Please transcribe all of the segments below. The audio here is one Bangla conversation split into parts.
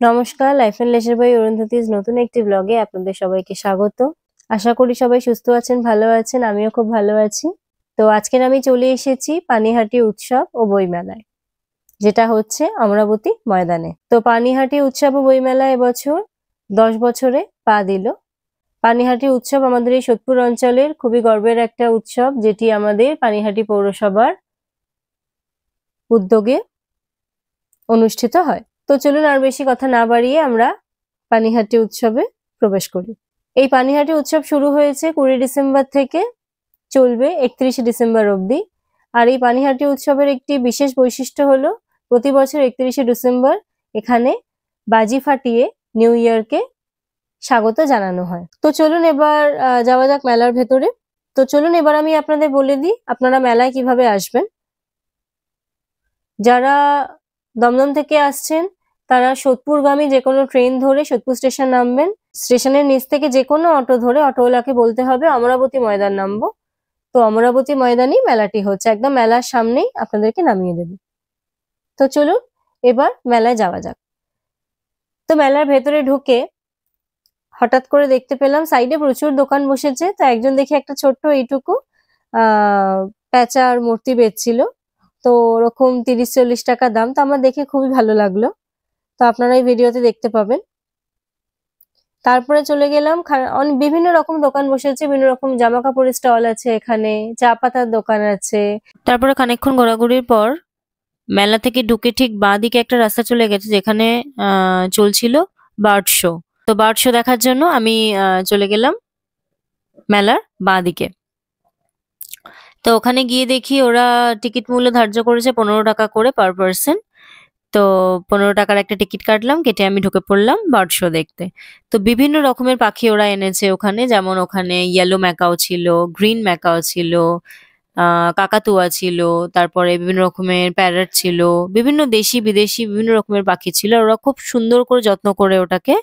নমস্কার, লাইফ এন্ড লেজার বাই অরুন্ধতিজ নতুন একটি ব্লগে আপনাদের সবাইকে স্বাগত। আশা করি সবাই সুস্থ আছেন, ভালো আছেন। আমিও খুব ভালো আছি। তো আজকের আমি চলে এসেছি পানিহাটি উৎসব ও বইমেলায়, যেটা হচ্ছে অমরাবতী ময়দানে। তো পানিহাটি উৎসব ও বইমেলা এবছর 10 বছরে পা দিল। পানিহাটি উৎসব আমাদের এই সোদপুর অঞ্চলের খুবই গর্বের একটা উৎসব, যেটি আমাদের পানিহাটি পৌরসভার উদ্যোগে অনুষ্ঠিত হয়। তো চলুন আর বেশি কথা না বাড়িয়ে আমরা পানিহাটি উৎসবে প্রবেশ করি। এই পানিহাটি উৎসব শুরু হয়েছে 20 ডিসেম্বর থেকে, চলবে 31 ডিসেম্বর অবধি। আর এই পানিহাটি উৎসবের একটি বিশেষ বৈশিষ্ট্য হলো প্রতি বছর 31 ডিসেম্বর এখানে বাজি ফাটিয়ে নিউ ইয়ারকে স্বাগত জানানো হয়। তো চলুন এবার যাওয়া যাক মেলার ভেতরে। তো চলুন এবার আমি আপনাদের বলে দিই আপনারা মেলায় কিভাবে আসবেন। যারা দমদম থেকে আসছেন তারা সোদপুরগামী যে কোনো ট্রেন ধরে সোদপুর স্টেশন নামবেন। স্টেশনের নিচ থেকে যে কোনো অটো ধরে অটোওয়ালাকে বলতে হবে অমরাবতী ময়দান নামবো। তো অমরাবতী ময়দানেই মেলাটি হচ্ছে, একদম মেলার সামনেই আপনাদেরকে নামিয়ে দেবে। তো চলুন এবার মেলায় যাওয়া যাক। তো মেলার ভেতরে ঢুকে হঠাৎ করে দেখতে পেলাম সাইডে প্রচুর দোকান বসেছে। তো একজন দেখে একটা ছোট্ট এইটুকু প্যাঁচার মূর্তি বেচছিল। তো ওরকম 30-40 টাকা দাম। তো আমার দেখে খুবই ভালো লাগলো। তো আপনারা এই ভিডিওতে দেখতে পাবেন। তারপরে চলে গেলাম, বিভিন্ন রকম দোকান বসেছে, বিভিন্ন রকম জামা কাপড়ের স্টল আছে, এখানে চা পাতার দোকান আছে। তারপরে খানিকক্ষণ ঘোরাঘুরির পর মেলা থেকে ঢুকে ঠিক বাঁ দিকে একটা রাস্তা চলে গেছে, যেখানে চলছিল বার্ড শো। তো বার্ড শো দেখার জন্য আমি চলে গেলাম মেলার বাঁ দিকে। তো ওখানে গিয়ে দেখি ওরা টিকিট মূল্য ধার্য করেছে 15 টাকা করে পার পার্সন। তো 15 টাকার একটা টিকিট কাটলাম, কেটে আমি ঢুকে পড়লাম বার্ড শো দেখতে। তো বিভিন্ন রকমের পাখি ওরা এনেছে ওখানে, যেমন ওখানে ইয়েলো ম্যাকাও ছিল, গ্রিন ম্যাকাও ছিল, কাকাতুয়া ছিল, তারপরে বিভিন্ন রকমের প্যারট ছিল, বিভিন্ন দেশি বিদেশি বিভিন্ন রকমের পাখি ছিল। ওরা খুব সুন্দর করে যত্ন করে ওটাকে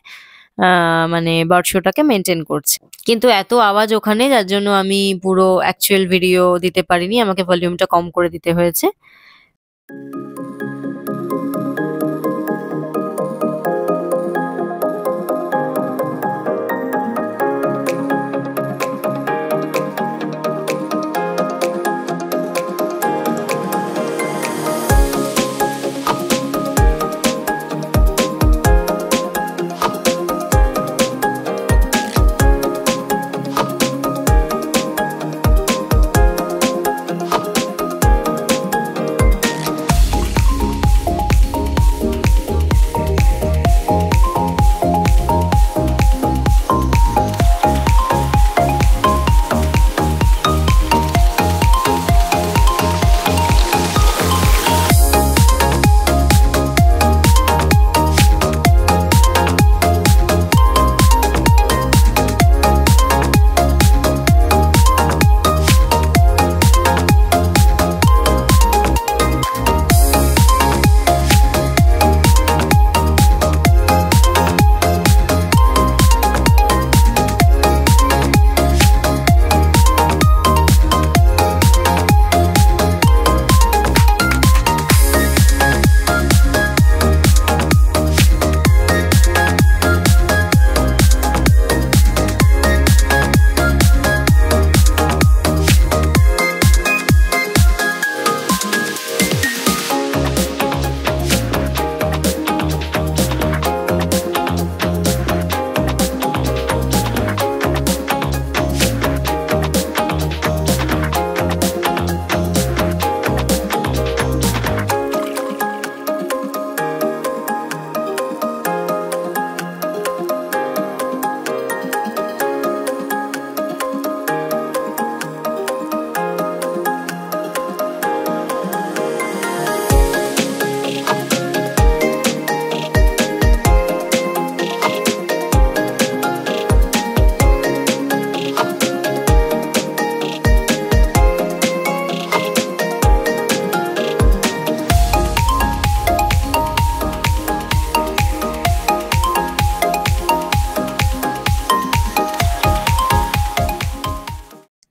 মানে বার্ড শোটাকে মেনটেন করছে। কিন্তু এত আওয়াজ ওখানে, যার জন্য আমি পুরো অ্যাকচুয়াল ভিডিও দিতে পারিনি, আমাকে ভলিউমটা কম করে দিতে হয়েছে।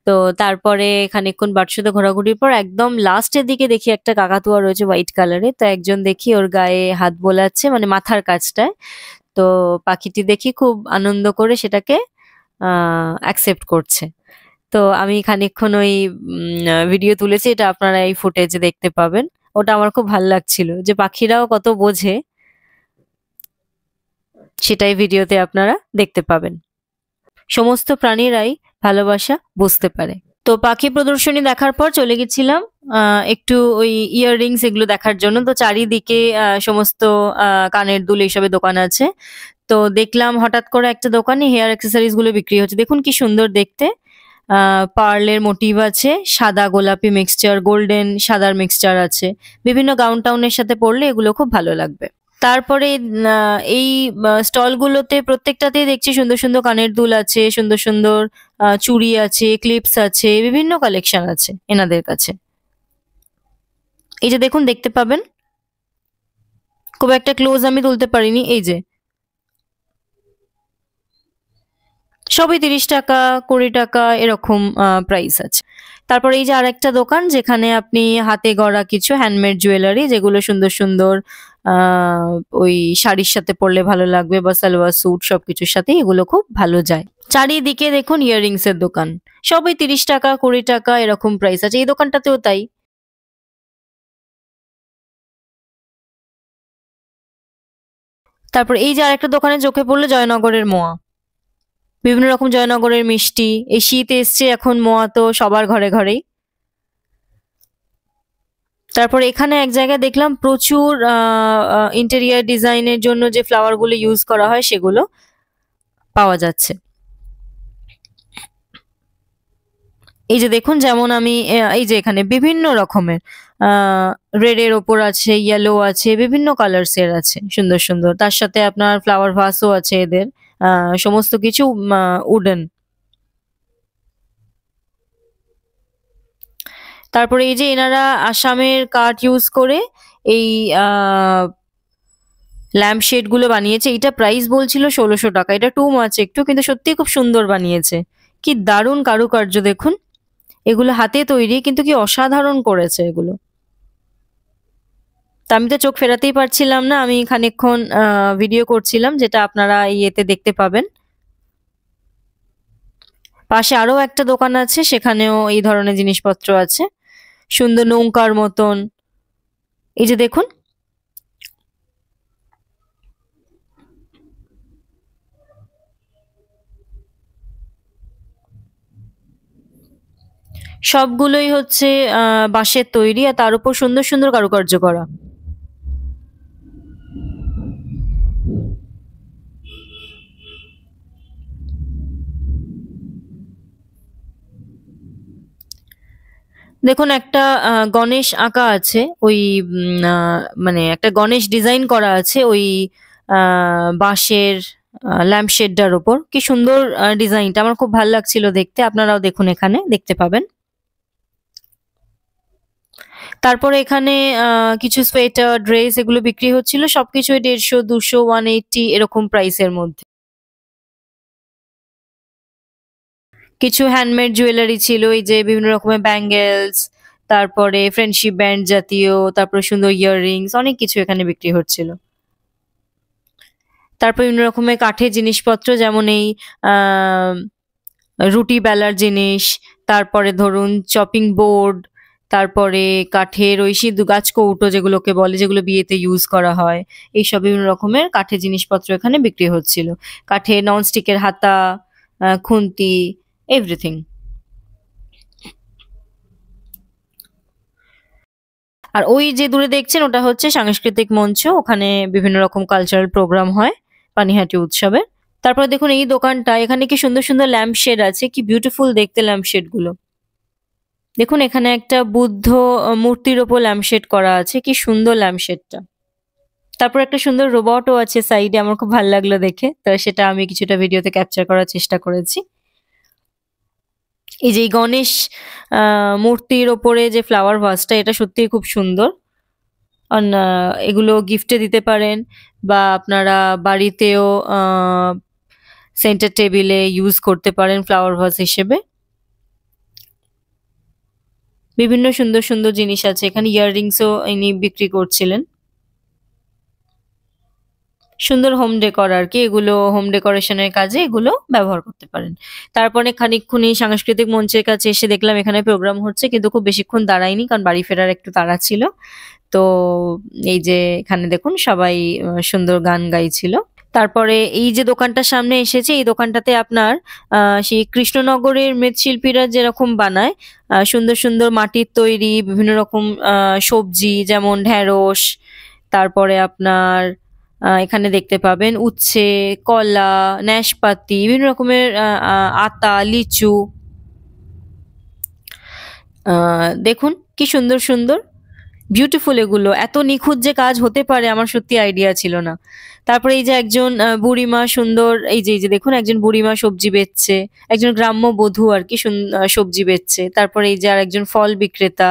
তো তারপরে খানিকক্ষণ বাটসুতে ঘোরাঘুরির পর একদম লাস্টের দিকে দেখি একটা কাকাতুয়া রয়েছে হোয়াইট কালারে, তো একজন দেখি ওর গায়ে হাত বোলাচ্ছে, মানে মাথার কাছটায়। তো পাখিটি দেখি খুব আনন্দ করে সেটাকে অ্যাকসেপ্ট করছে। তো আমি খানিকক্ষণ ওই ভিডিও তুলেছি, এটা আপনারা এই ফুটেজে দেখতে পাবেন। ওটা আমার খুব ভালো লাগছিল যে পাখিরাও কত বোঝে, সেটাই ভিডিওতে আপনারা দেখতে পাবেন। সমস্ত প্রাণীরাই ভালোবাসা বুঝতে পারে। তো পাখি প্রদর্শনী দেখার পর চলে গেছিলাম একটু ওই ইয়াররিংস এগুলো দেখার জন্য। তো চারিদিকে সমস্ত কানের দুল এইসবের দোকান আছে। তো দেখলাম হঠাৎ করে একটা দোকানে হেয়ার অ্যাক্সেসরিজ গুলো বিক্রি হচ্ছে। দেখুন কি সুন্দর দেখতে, পার্লের মোটিভ আছে, সাদা গোলাপি মিক্সচার, গোল্ডেন সাদার মিক্সচার আছে। বিভিন্ন গাউন টাউনের সাথে পরলে এগুলো খুব ভালো লাগবে। তারপরে এই স্টলগুলোতে প্রত্যেকটাতেই দেখছি সুন্দর সুন্দর কানের দুল আছে, সুন্দর সুন্দর চুড়ি আছে, ক্লিপস আছে, বিভিন্ন কালেকশন আছে এনাদের কাছে। এই যে দেখুন, দেখতে পাবেন, খুব একটা ক্লোজ আমি তুলতে পারিনি। এই যে সবই 30 টাকা 20 টাকা এরকম প্রাইস আছে। তারপর এই যে আরেকটা দোকান যেখানে আপনি হাতে গড়া কিছু হ্যান্ডমেড জুয়েলারি, যেগুলো সুন্দর সুন্দর ওই শাড়ির সাথে পরলে ভালো লাগবে বা সালোয়ার স্যুট সবকিছুর সাথে এগুলো খুব ভালো যায়। চারিদিকে দেখুন ইয়াররিংস এর দোকান, সবই 30 টাকা 20 টাকা এরকম প্রাইস আছে। এই দোকানটাতেও তাই। তারপর এই যে আরেকটা দোকানে চোখে পড়লো জয়নগরের মোয়া, বিভিন্ন রকম জয়নগরের মিষ্টি। এই শীত এসছে, এখন মোয়া তো সবার ঘরে ঘরেই। তারপর এখানে এক জায়গায় দেখলাম প্রচুর ইন্টেরিয়ার ডিজাইনের জন্য যে ফ্লাওয়ার গুলো ইউজ করা হয় সেগুলো পাওয়া যাচ্ছে। এই যে দেখুন, যেমন আমি এই যে এখানে বিভিন্ন রকমের রেড এর ওপর আছে, ইয়েলো আছে, বিভিন্ন কালার্স এর আছে সুন্দর সুন্দর। তার সাথে আপনার ফ্লাওয়ার ভাসও আছে এদের, সমস্ত কিছু উডেন। তারপরে এই যে এনারা আসামের কাঠ ইউজ করে এই ল্যাম্প শেড গুলো বানিয়েছে। এটা প্রাইস বলছিল 1600 টাকা, এটা টু মাচ একটু, কিন্তু সত্যি খুব সুন্দর বানিয়েছে। কি দারুণ কারুকার্য দেখুন, এগুলো হাতে তৈরি, কিন্তু কি অসাধারণ করেছে এগুলো। তা আমি তো চোখ ফেরাতেই পারছিলাম না, আমি খানিকক্ষণ ভিডিও করছিলাম, যেটা আপনারা ইয়েতে দেখতে পাবেন। পাশে আরো একটা দোকান আছে, সেখানেও এই ধরনের জিনিসপত্র আছে, সুন্দর নৌকার মতন। এই যে দেখুন, সবগুলোই হচ্ছে বাঁশের তৈরি, আর তার উপর সুন্দর সুন্দর কারুকার্য করা। দেখুন, একটা গণেশ আঁকা আছে, ওই মানে একটা গণেশ ডিজাইন করা আছে ওই বাঁশের ল্যাম্পশেডটার ওপর। কি সুন্দর ডিজাইনটা, আমার খুব ভালো লাগছিল দেখতে। আপনারাও দেখুন, এখানে দেখতে পাবেন। তারপরে এখানে কিছু সোয়েটার, ড্রেস এগুলো বিক্রি হচ্ছিল, সবকিছুই 150, 200, 180 এরকম প্রাইসের মধ্যে। কিছু হ্যান্ডমেড জুয়েলারি ছিল, এই যে বিভিন্ন রকমের ব্যাঙ্গেলস, তারপরে ফ্রেন্ডশিপ ব্যান্ড জাতীয়, তারপরে সুন্দর ইয়াররিংস, অনেক কিছু এখানে বিক্রি হচ্ছিল। তারপর বিভিন্ন রকমের কাঠের জিনিসপত্র, যেমন এই রুটি বেলার জিনিস, তারপরে ধরুন চপিং বোর্ড, তারপরে কাঠের ওই সিঁদু গাছ কৌটো যেগুলোকে বলে, যেগুলো বিয়েতে ইউজ করা হয়, এইসব বিভিন্ন রকমের কাঠের জিনিসপত্র এখানে বিক্রি হচ্ছিল। কাঠের ননস্টিকের হাতা, খুন্তি, এভরিথিং। আর ওই যে দূরে দেখছেন, ওটা হচ্ছে সাংস্কৃতিক মঞ্চ, ওখানে বিভিন্ন রকম কালচারাল প্রোগ্রাম হয় পানিহাটি উৎসবে। তারপরে দেখুন এই দোকানটা, এখানে কি সুন্দর সুন্দর ল্যাম্প শেড আছে, কি বিউটিফুল দেখতে ল্যাম্প শেড গুলো। দেখুন এখানে একটা বুদ্ধ মূর্তির ওপর ল্যাম্পশেড করা আছে, কি সুন্দর ল্যাম্পশেডটা। তারপর একটা সুন্দর রোবটও আছে সাইডে, আমার খুব ভালো লাগলো দেখে, তো সেটা আমি কিছুটা ভিডিওতে ক্যাপচার করার চেষ্টা করেছি। এই যে গণেশ মূর্তির ওপরে যে ফ্লাওয়ার ভাসটা, এটা সত্যিই খুব সুন্দর। এগুলো গিফটে দিতে পারেন, বা আপনারা বাড়িতেও সেন্টার টেবিলে ইউজ করতে পারেন ফ্লাওয়ার ভাস হিসেবে। বিভিন্ন সুন্দর সুন্দর জিনিস আছে এখানে, ইয়াররিংসও ইনি বিক্রি করছিলেন। সুন্দর হোম ডেকর আর কি, এগুলো হোম ডেকোরেশনের কাজে এগুলো ব্যবহার করতে পারেন। তারপরে খানিকক্ষণ সাংস্কৃতিক মঞ্চের কাছে এসে দেখলাম এখানে প্রোগ্রাম হচ্ছে, কিন্তু খুব বেশিক্ষণ দাঁড়াইনি কারণ বাড়ি ফেরার একটু তাড়া ছিল। তো এই যে এখানে দেখুন সবাই সুন্দর গান গাইছিল। তারপরে এই যে দোকানটার সামনে এসেছে, এই দোকানটাতে আপনার সেই কৃষ্ণনগরের মৃৎশিল্পীরা যেরকম বানায় সুন্দর সুন্দর মাটির তৈরি বিভিন্ন রকম সবজি, যেমন ঢেঁড়স, তারপরে আপনার এখানে দেখতে পাবেন উচ্ছে, কলা, নাশপাতি, বিভিন্ন রকমের আতা, লিচু। দেখুন কি সুন্দর সুন্দর, বিউটিফুল, এগুলো এত নিখুঁত যে কাজ হতে পারে আমার সত্যি আইডিয়া ছিল না। তারপরে এই যে একজন বুড়িমা সুন্দর, এই যে দেখুন একজন বুড়িমা সবজি বেচছে, একজন গ্রাম্য বধূ আর কি সবজি বেচছে। তারপরে এই যে আর একজন ফল বিক্রেতা।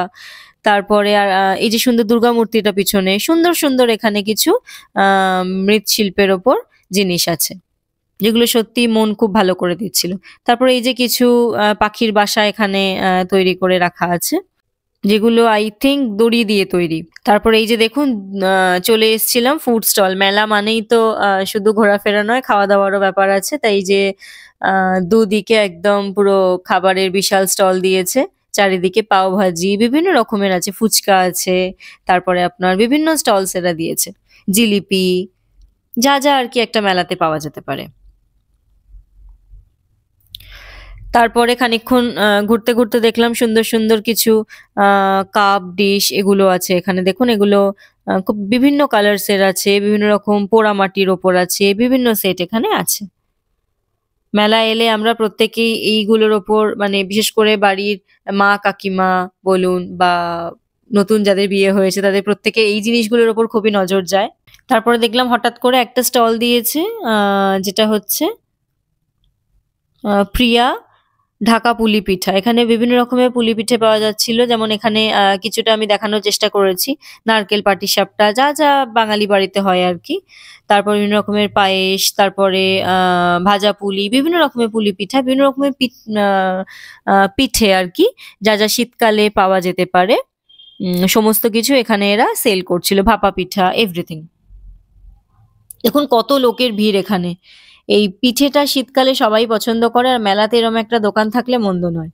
তারপরে আর এই যে সুন্দর দুর্গা মূর্তিটা পিছনে, সুন্দর সুন্দর এখানে কিছু মৃৎশিল্পের ওপর জিনিস আছে যেগুলো সত্যি মন খুব ভালো করে দিচ্ছিল। তারপরে এই যে কিছু পাখির বাসা এখানে তৈরি করে রাখা আছে, যেগুলো আই থিঙ্ক দড়ি দিয়ে তৈরি। তারপরে এই যে দেখুন চলে এসেছিলাম ফুড স্টল। মেলা মানেই তো শুধু ঘোরাফেরা নয়, খাওয়া দাওয়ারও ব্যাপার আছে। তাই যে দুদিকে একদম পুরো খাবারের বিশাল স্টল দিয়েছে, চারিদিকে পাও ভাজি বিভিন্ন রকমের আছে, ফুচকা আছে, তারপরে আপনার বিভিন্ন স্টলস এরা দিয়েছে, জিলিপি, যা যা আর কি একটা মেলাতে পাওয়া যেতে পারে। তারপরে খানিকক্ষণ ঘুরতে ঘুরতে দেখলাম সুন্দর সুন্দর কিছু কাপ ডিশ এগুলো আছে এখানে। দেখুন এগুলো খুব বিভিন্ন কালার্স এর আছে, বিভিন্ন রকম পোড়ামাটির ওপর আছে, বিভিন্ন সেট এখানে আছে। মেলায় এলে আমরা প্রত্যেকেই এইগুলোর ওপর মানে বিশেষ করে বাড়ির মা কাকিমা বলুন বা নতুন যাদের বিয়ে হয়েছে তাদের প্রত্যেকে এই জিনিসগুলোর ওপর খুবই নজর যায়। তারপরে দেখলাম হঠাৎ করে একটা স্টল দিয়েছে যেটা হচ্ছে প্রিয়া ঢাকা পুলি পিঠা। এখানে বিভিন্ন রকমের পুলি পিঠে পাওয়া যাচ্ছিল, যেমন এখানে কিছুটা আমি দেখানোর চেষ্টা করেছি, নারকেল পাটিসাপটা যা যা বাঙালি বাড়িতে হয় আর কি। তারপর বিভিন্ন রকমের পায়েস, তারপরে ভাজা পুলি, বিভিন্ন রকমের পুলি পিঠা, বিভিন্ন রকমের পিঠে আর কি, যা যা শীতকালে পাওয়া যেতে পারে সমস্ত কিছু এখানে এরা সেল করছিল, ভাপা পিঠা, এভরিথিং। দেখুন কত লোকের ভিড় এখানে। এই পিঠেটা শীতকালে সবাই পছন্দ করে, আর মেলাতে এরকম একটা দোকান থাকলে মন্দ নয়।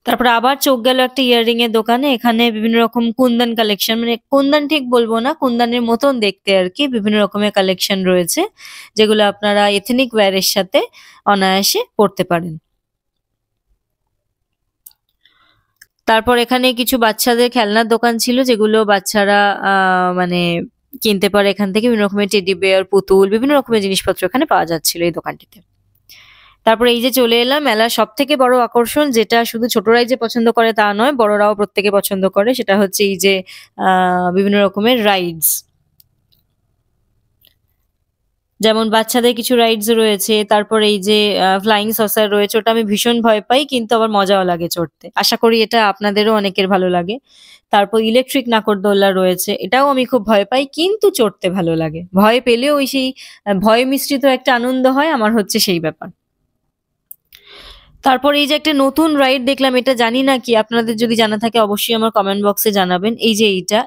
তারপরে আবার চোখ গেল একটা ইয়াররিং এর দোকানে। এখানে বিভিন্ন রকম কুন্দন কালেকশন, মানে কুন্দন ঠিক বলবো না, কুন্দনের মতন দেখতে আর কি, বিভিন্ন রকমের কালেকশন রয়েছে যেগুলো আপনারা এথনিক ওয়্যারের সাথে অনায়াসে পরতে পারেন। তারপর এখানে কিছু বাচ্চাদের খেলনার দোকান ছিল যেগুলো বাচ্চারা মানে কিনতে পারে এখান থেকে, বিভিন্ন রকমের টেডি বিয়ার, পুতুল, বিভিন্ন রকমের জিনিসপত্র এখানে পাওয়া যাচ্ছিল এই দোকানটিতে। তারপরে এই যে চলে এলাম মেলার সব থেকে বড় আকর্ষণ, যেটা শুধু ছোটরাই যে পছন্দ করে তা নয়, বড়রাও প্রত্যেকে পছন্দ করে, সেটা হচ্ছে এই যে বিভিন্ন রকমের রাইডস। যেমন বাচ্চাদের কিছু রাইডস রয়েছে, তারপর এই যে ফ্লাইং সসার রয়েছে, ওটা আমি ভীষণ ভয় পাই কিন্তু আবার মজাও লাগে চড়তে। আশা করি এটা আপনাদেরও অনেকের ভালো লাগে। তারপর ইলেকট্রিক নাগরদোল্লা রয়েছে, এটাও আমি খুব ভয় পাই কিন্তু চড়তে ভালো লাগে। ভয় পেলেও ওই সেই ভয় মিশ্রিত একটা আনন্দ হয়, আমার হচ্ছে সেই ব্যাপার। তারপর এই যে একটা নতুন রাইড দেখলাম, এটা জানি না কি, আপনাদের যদি জানা থাকে অবশ্যই আমার কমেন্ট বক্সে জানাবেন। এই যে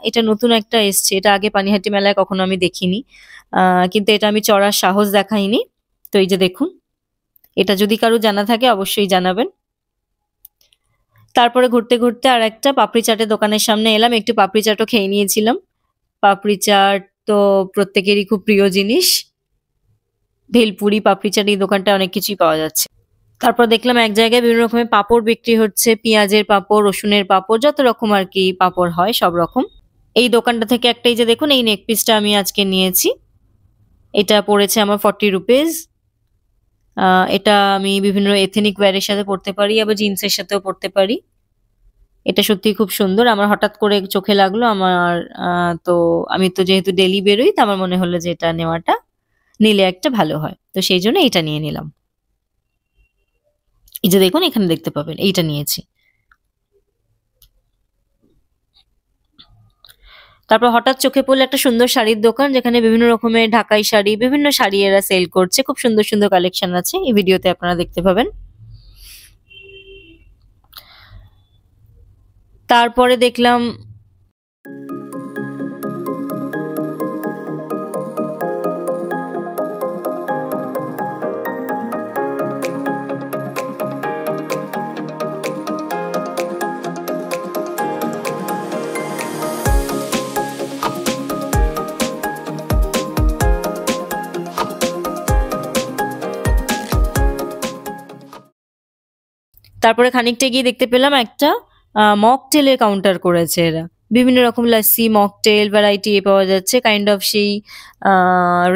এটা নতুন একটা এসছে, এটা আগে পানিহাটি মেলায় কখনো আমি দেখিনি, কিন্তু এটা আমি চড়ার সাহস দেখাইনি। তো এই যে দেখুন, এটা যদি কারো জানা থাকে অবশ্যই জানাবেন। তারপরে ঘুরতে ঘুরতে আর একটা পাপড়ি চাটের দোকানের সামনে এলাম, একটু পাপড়ি চাটও খেয়ে নিয়েছিলাম। পাপড়ি চাট তো প্রত্যেকেরই খুব প্রিয় জিনিস, ভেলপুরি, পাপড়ি চাট, এই দোকানটা অনেক কিছুই পাওয়া যাচ্ছে। তারপর দেখলাম এক জায়গায় বিভিন্ন রকমের পাঁপড় বিক্রি হচ্ছে, পেঁয়াজের পাঁপড়, রসুনের পাঁপড়, যত রকম আর কি পাঁপড় হয় সব রকম। এই দোকানটা থেকে একটাই যে দেখুন এই নেক পিসটা আমি আজকে নিয়েছি, এটা পড়েছে আমার 40 রুপিস। এটা আমি বিভিন্ন এথনিক ওয়্যারের সাথে পরতে পারি, আবার জিন্সের সাথেও পরতে পারি। এটা সত্যি খুব সুন্দর, আমার হঠাৎ করে চোখে লাগলো আমার। তো আমি তো যেহেতু ডেলি বেরোই, তো আমার মনে হলো যে এটা নেওয়াটা নিলে একটা ভালো হয়, তো সেই জন্য এটা নিয়ে নিলাম। এই যে দেখুন এখানে দেখতে পাবেন এইটা নিয়েছি। তারপর হঠাৎ চোখে পড়লো একটা সুন্দর শাড়ির দোকান, যেখানে বিভিন্ন রকমের ঢাকাই শাড়ি, বিভিন্ন শাড়ি এরা সেল করছে, খুব সুন্দর সুন্দর কালেকশন আছে, এই ভিডিওতে আপনারা দেখতে পাবেন। তারপরে দেখলাম তারপরে খানিকটা গিয়ে দেখতে পেলাম একটা মকটেলের কাউন্টার করেছে এরা। বিভিন্ন রকম লাস্সি, মকটেল, ভ্যারাইটি পাওয়া যাচ্ছে, কাইন্ড অফ সেই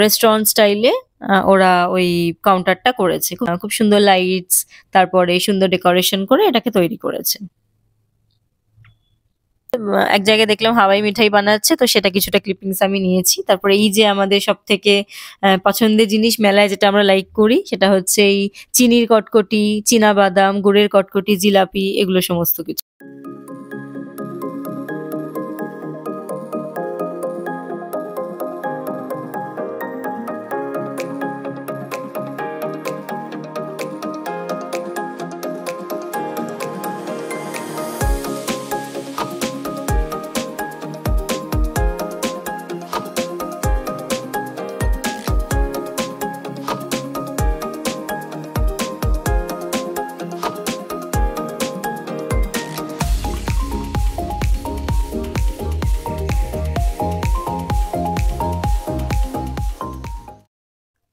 রেস্টুরেন্ট স্টাইলে ওরা ওই কাউন্টারটা করেছে। খুব সুন্দর লাইটস, তারপরে সুন্দর ডেকোরেশন করে এটাকে তৈরি করেছে। এক জায়গায় দেখলাম হাওয়াই মিঠাই বানাচ্ছে, তো সেটা কিছুটা ক্লিপিংস আমি নিয়েছি। তারপরে এই যে আমাদের সব থেকে পছন্দের জিনিস মেলায় যেটা আমরা লাইক করি, সেটা হচ্ছে এই চিনির কটকটি, চীনা বাদাম, গুড়ের কটকটি, জিলাপি, এগুলো সমস্ত কিছু।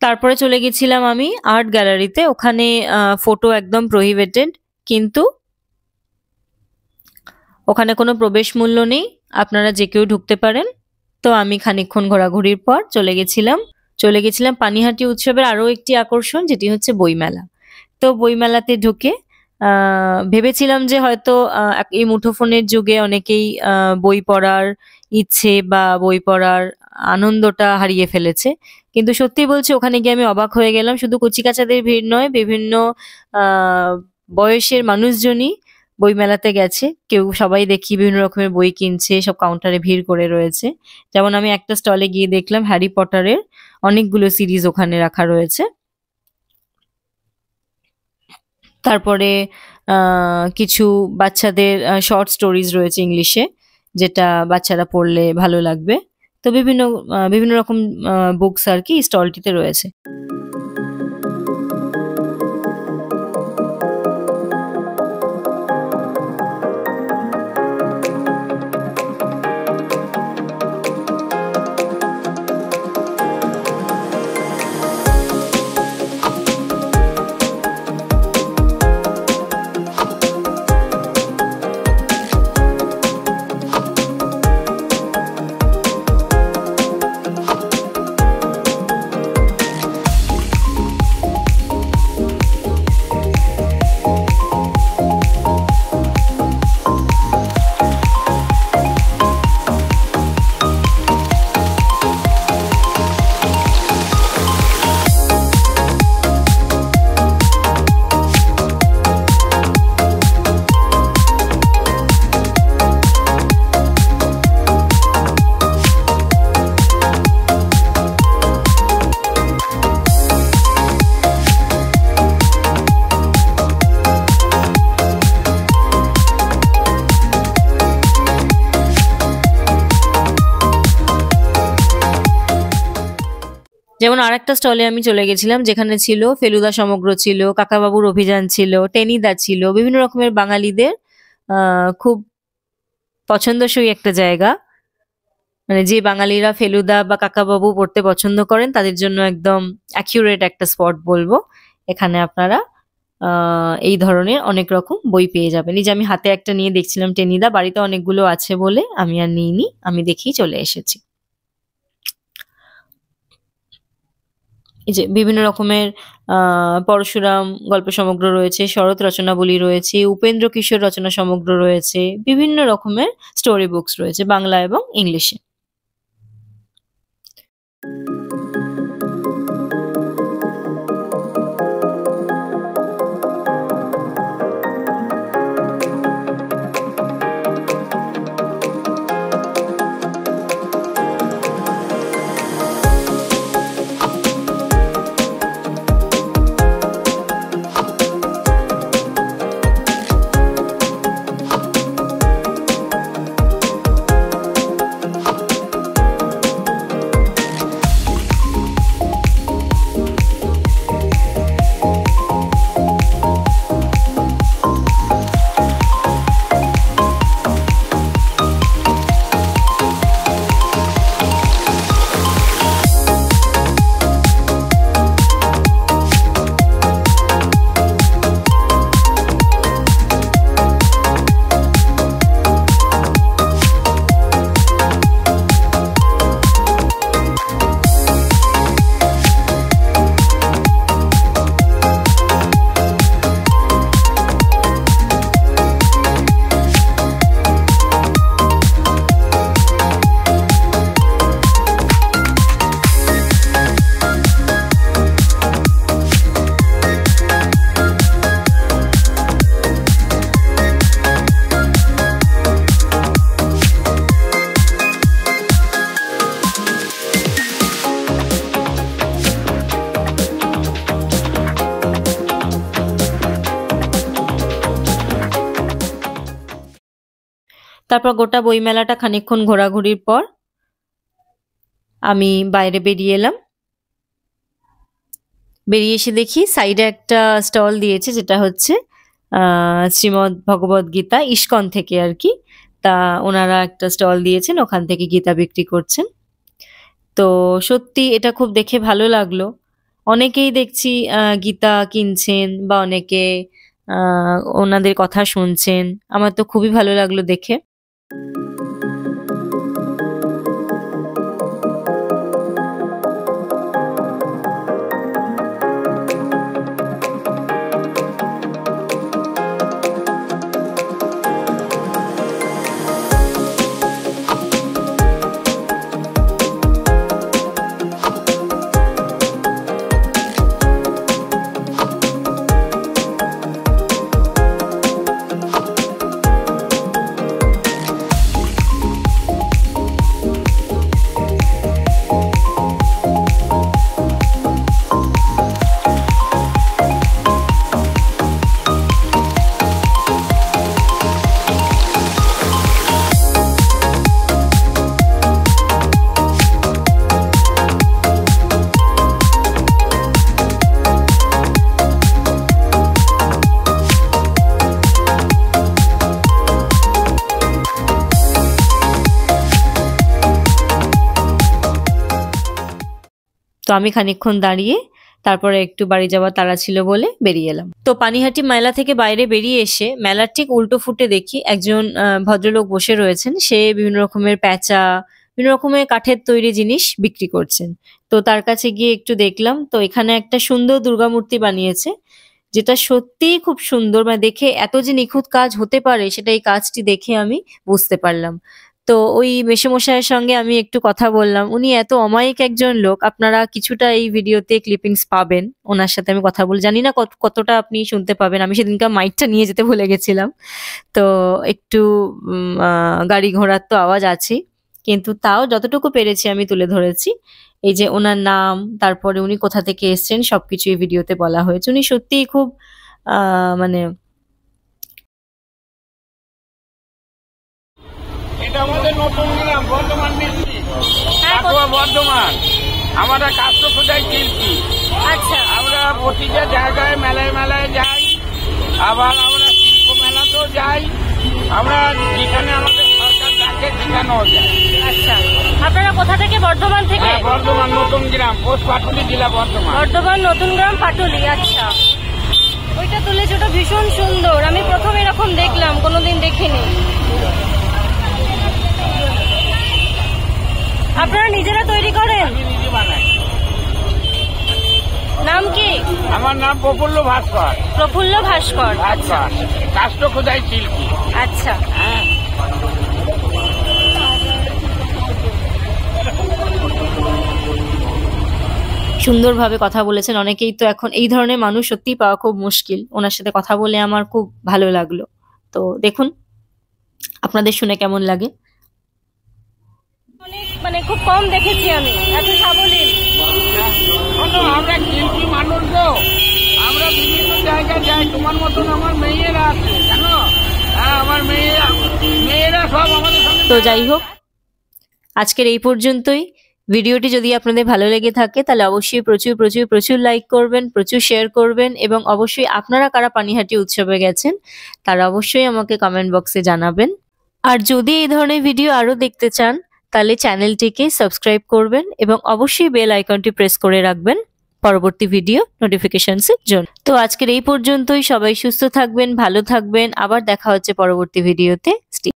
তারপরে চলে গেছিলাম আমি আর্ট গ্যালারিতে। ওখানে ফটো একদম প্রহিবিটেড, কিন্তু ওখানে কোনো প্রবেশ মূল্য নেই, আপনারা যে কেউ ঢুকতে পারেন। তো আমি খানিকক্ষণ ঘোরাঘুরির পর চলে গেছিলাম পানিহাটি উৎসবের আরো একটি আকর্ষণ, যেটি হচ্ছে বইমেলা। তো বইমেলাতে ঢুকে ভেবেছিলাম যে হয়তো এই মুঠোফোনের যুগে অনেকেই বই পড়ার ইচ্ছে বা বই পড়ার আনন্দটা হারিয়ে ফেলেছে, কিন্তু সত্যি বলছি ওখানে গিয়ে আমি অবাক হয়ে গেলাম। শুধু কচিকাঁচাদের ভিড় নয়, বিভিন্ন বয়সের মানুষজনই বইমেলাতে গেছে। সবাই দেখি বিভিন্ন রকমের বই কিনছে, সব কাউন্টারে ভিড় করে রয়েছে। যেমন আমি একটা স্টলে গিয়ে দেখলাম হ্যারি পটারের অনেকগুলো সিরিজ ওখানে রাখা রয়েছে। তারপরে কিছু বাচ্চাদের শর্ট স্টোরিজ রয়েছে ইংলিশে, যেটা বাচ্চারা পড়লে ভালো লাগবে। তো বিভিন্ন রকম বুকস আর কি স্টলটিতে রয়েছে। যেমন আরেকটা স্টলে আমি চলে গেছিলাম, যেখানে ছিল ফেলুদা সমগ্র ছিল, কাকাবাবুর অভিযান ছিল, টেনিদা ছিল, বিভিন্ন রকমের বাঙালিদের খুব পছন্দসই একটা জায়গা। মানে যে বাঙালিরা ফেলুদা বা কাকাবাবু পড়তে পছন্দ করেন তাদের জন্য একদম অ্যাকিউরেট একটা স্পট বলবো। এখানে আপনারা এই ধরনের অনেক রকম বই পেয়ে যাবেন। এই যে আমি হাতে একটা নিয়ে দেখছিলাম টেনিদা, বাড়িতে অনেকগুলো আছে বলে আমি আর নিইনি, আমি দেখেই চলে এসেছি। এই যে বিভিন্ন রকমের পরশুরাম গল্প সমগ্র রয়েছে, শরৎ রচনাবলী রয়েছে, উপেন্দ্র কিশোর রচনা সমগ্র রয়েছে, বিভিন্ন রকমের স্টোরি বুকস রয়েছে বাংলা এবং ইংলিশে। তারপর গোটা বইমেলাটা খানিকক্ষণ ঘোরাঘুরির পর আমি বাইরে বেরিয়ে এলাম। বেরিয়ে এসে দেখি সাইডে একটা স্টল দিয়েছে, যেটা হচ্ছে শ্রীমদ্ ভগবদ গীতা ইস্কন থেকে আর কি। তা ওনারা একটা স্টল দিয়েছেন, ওখান থেকে গীতা বিক্রি করছেন। তো সত্যি এটা খুব দেখে ভালো লাগলো। অনেকেই দেখছি গীতা কিনছেন বা অনেকে ওনাদের কথা শুনছেন। আমার তো খুবই ভালো লাগলো দেখে। তো আমি খানিকক্ষণ দাঁড়িয়ে তারপরে একটু বাড়ি যাওয়ার তাড়া ছিল বলে বেরিয়ে এলাম। তো পানিহাটি মেলা থেকে বাইরে বেরিয়ে এসে মেলার ঠিক উল্টো ফুটে দেখি একজন ভদ্রলোক বসে রয়েছেন। সে বিভিন্ন রকমের প্যাঁচা, বিভিন্ন রকমের কাঠের তৈরি জিনিস বিক্রি করছেন। তো তার কাছে গিয়ে একটু দেখলাম। তো এখানে একটা সুন্দর দুর্গা মূর্তি বানিয়েছে, যেটা সত্যিই খুব সুন্দর। মানে দেখে এত যে নিখুঁত কাজ হতে পারে সেটা এই কাজটি দেখে আমি বুঝতে পারলাম। তো ওই মেসোমশাইয়ের সঙ্গে আমি একটু কথা বললাম। উনি এত অমায়িক একজন লোক, আপনারা কিছুটা এই ভিডিওতে ক্লিপিংস পাবেন। ওনার সাথে আমি কথা বলে, জানি না কতটা আপনি শুনতে পাবেন। আমি সেদিনকার মাইকটা নিয়ে যেতে ভুলে গেছিলাম, তো একটু গাড়ি ঘোড়ার তো আওয়াজ আছে, কিন্তু তাও যতটুকু পেরেছি আমি তুলে ধরেছি। এই যে ওনার নাম, তারপরে উনি কোথা থেকে এসছেন, সবকিছু এই ভিডিওতে বলা হয়েছে। উনি সত্যিই খুব মানে এটা আমাদের নতুন গ্রাম, বর্ধমান বর্ধমান। আমরা কাস্ট খোঁজাই শিল্পী। আচ্ছা, আমরা প্রতিটা জায়গায় মেলায় মেলায় যাই, আবার আমরা শিল্প মেলাতেও যাই। আমরা যেখানে আমাদের সরকার ডাকে সেখানেও যাই। আচ্ছা, আপনারা কোথা থেকে? বর্ধমান থেকে? বর্ধমান নতুন গ্রাম, পোস্ট পাটুলি জেলা বর্ধমান। বর্ধমান নতুন গ্রাম পাটুলি। আচ্ছা, ওইটা তুলেছে, ওটা ভীষণ সুন্দর। আমি প্রথম এরকম দেখলাম, কোনোদিন দেখিনি। আপনারা নিজেরা তৈরি করেন? আমি নিজে বানাই। নাম কি? আমার নাম প্রফুল্ল ভাস্কর। প্রফুল্ল ভাস্কর। আচ্ছা, কাস্ট খোঁজাই শিল্পী। আচ্ছা, হ্যাঁ। সুন্দরভাবে কথা বলেছেন। অনেকেই তো এখন এই ধরনের মানুষ সত্যিই পাওয়া খুব মুশকিল। ওনার সাথে কথা বলে আমার খুব ভালো লাগলো। তো দেখুন আপনাদের শুনে কেমন লাগে। মানে খুব কম দেখেছি আমি এত সাবলীল। আমরা শিল্পী মানুষ তো, আমরা বিভিন্ন জায়গায় যাই। তোমার মতন আমার মেয়েরা আছে, জানো? হ্যাঁ, আমার মেয়েরা সব আমাদের সঙ্গে। তো যাই হোক, আজকের এই পর্যন্তই। ভিডিওটি যদি আপনাদের ভালো লেগে থাকে তাহলে অবশ্যই প্রচুর প্রচুর প্রচুর লাইক করবেন, প্রচুর শেয়ার করবেন, এবং অবশ্যই আপনারা কারা পানিহাটি উৎসবে গেছেন তারা অবশ্যই আমাকে কমেন্ট বক্সে জানাবেন। আর যদি এই ধরনের ভিডিও আরো দেখতে চান তাহলে চ্যানেলটিকে সাবস্ক্রাইব করবেন এবং অবশ্যই বেল আইকনটি প্রেস করে রাখবেন পরবর্তী ভিডিও নোটিফিকেশনসের জন্য। তো আজকের এই পর্যন্তই। সবাই সুস্থ থাকবেন, ভালো থাকবেন। আবার দেখা হচ্ছে পরবর্তী ভিডিওতে।